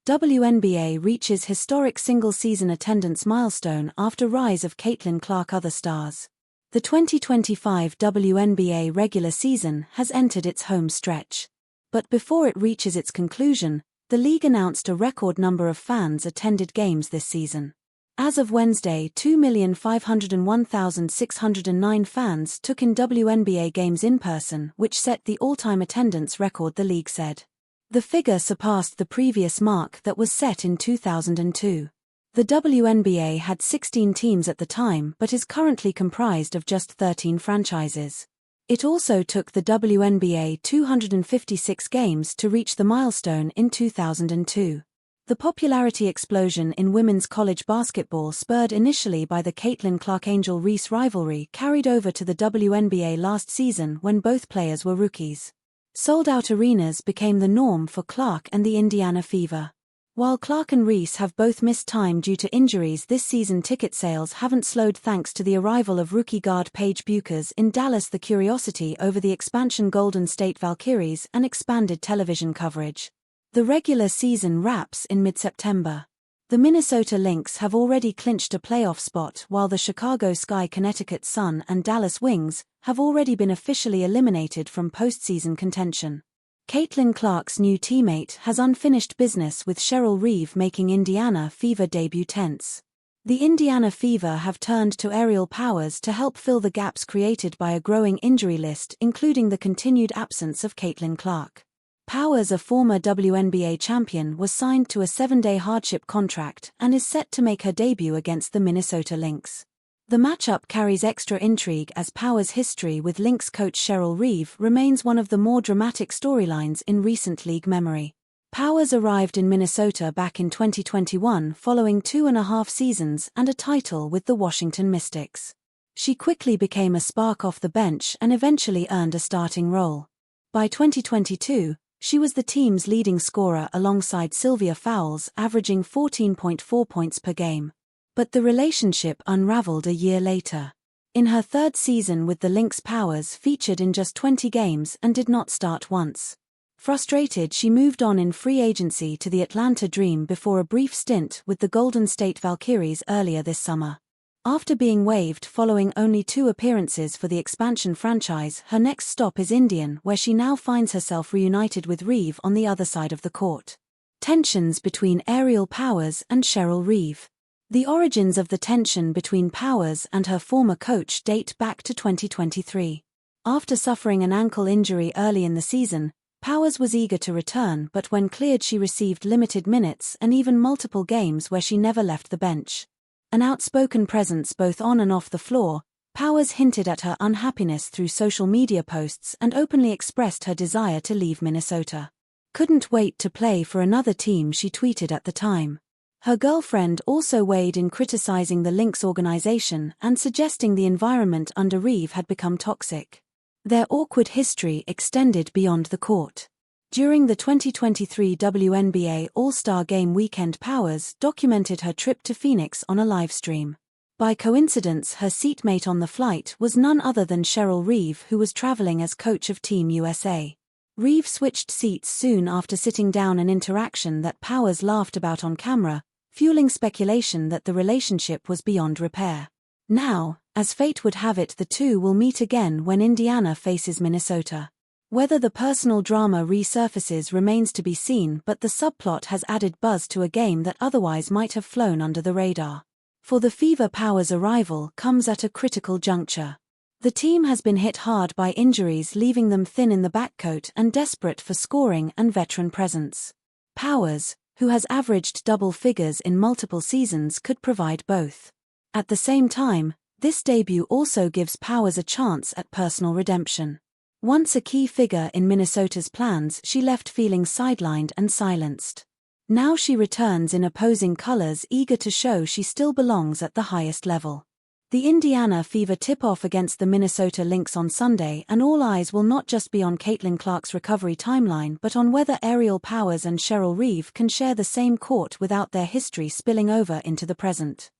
WNBA reaches historic single-season attendance milestone after rise of Caitlin Clark. Other stars. The 2025 WNBA regular season has entered its home stretch. But before it reaches its conclusion, the league announced a record number of fans attended games this season. As of Wednesday, 2,501,609 fans took in WNBA games in person, which set the all-time attendance record, the league said. The figure surpassed the previous mark that was set in 2002. The WNBA had 16 teams at the time but is currently comprised of just 13 franchises. It also took the WNBA 256 games to reach the milestone in 2002. The popularity explosion in women's college basketball, spurred initially by the Caitlin Clark-Angel Reese rivalry, carried over to the WNBA last season when both players were rookies. Sold-out arenas became the norm for Clark and the Indiana Fever. While Clark and Reese have both missed time due to injuries this season, ticket sales haven't slowed thanks to the arrival of rookie guard Paige Bueckers in Dallas. The curiosity over the expansion Golden State Valkyries and expanded television coverage. The regular season wraps in mid-September. The Minnesota Lynx have already clinched a playoff spot, while the Chicago Sky, Connecticut Sun and Dallas Wings have already been officially eliminated from postseason contention. Caitlin Clark's new teammate has unfinished business, with Cheryl Reeve making Indiana Fever debut tense. The Indiana Fever have turned to aerial powers to help fill the gaps created by a growing injury list, including the continued absence of Caitlin Clark. Powers, a former WNBA champion, was signed to a 7-day hardship contract and is set to make her debut against the Minnesota Lynx. The matchup carries extra intrigue as Powers' history with Lynx coach Cheryl Reeve remains one of the more dramatic storylines in recent league memory. Powers arrived in Minnesota back in 2021 following 2.5 seasons and a title with the Washington Mystics. She quickly became a spark off the bench and eventually earned a starting role. By 2022, she was the team's leading scorer alongside Sylvia Fowles, averaging 14.4 points per game. But the relationship unraveled a year later. In her third season with the Lynx, Powers featured in just 20 games and did not start once. Frustrated, she moved on in free agency to the Atlanta Dream before a brief stint with the Golden State Valkyries earlier this summer. After being waived following only 2 appearances for the expansion franchise, her next stop is Indiana, where she now finds herself reunited with Reeve on the other side of the court. Tensions between aerial Powers and Cheryl Reeve. The origins of the tension between Powers and her former coach date back to 2023. After suffering an ankle injury early in the season, Powers was eager to return, but when cleared she received limited minutes and even multiple games where she never left the bench. An outspoken presence both on and off the floor, Powers hinted at her unhappiness through social media posts and openly expressed her desire to leave Minnesota. "Couldn't wait to play for another team," she tweeted at the time. Her girlfriend also weighed in, criticizing the Lynx organization and suggesting the environment under Reeve had become toxic. Their awkward history extended beyond the court. During the 2023 WNBA All-Star Game weekend, Powers documented her trip to Phoenix on a livestream. By coincidence, her seatmate on the flight was none other than Cheryl Reeve, who was traveling as coach of Team USA. Reeve switched seats soon after sitting down, an interaction that Powers laughed about on camera, fueling speculation that the relationship was beyond repair. Now, as fate would have it, the two will meet again when Indiana faces Minnesota. Whether the personal drama resurfaces remains to be seen, but the subplot has added buzz to a game that otherwise might have flown under the radar. For the Fever, Powers' arrival comes at a critical juncture. The team has been hit hard by injuries, leaving them thin in the backcourt and desperate for scoring and veteran presence. Powers, who has averaged double figures in multiple seasons, could provide both. At the same time, this debut also gives Powers a chance at personal redemption. Once a key figure in Minnesota's plans, she left feeling sidelined and silenced. Now she returns in opposing colors, eager to show she still belongs at the highest level. The Indiana Fever tip-off against the Minnesota Lynx on Sunday, and all eyes will not just be on Caitlin Clark's recovery timeline but on whether aerial Powers and Cheryl Reeve can share the same court without their history spilling over into the present.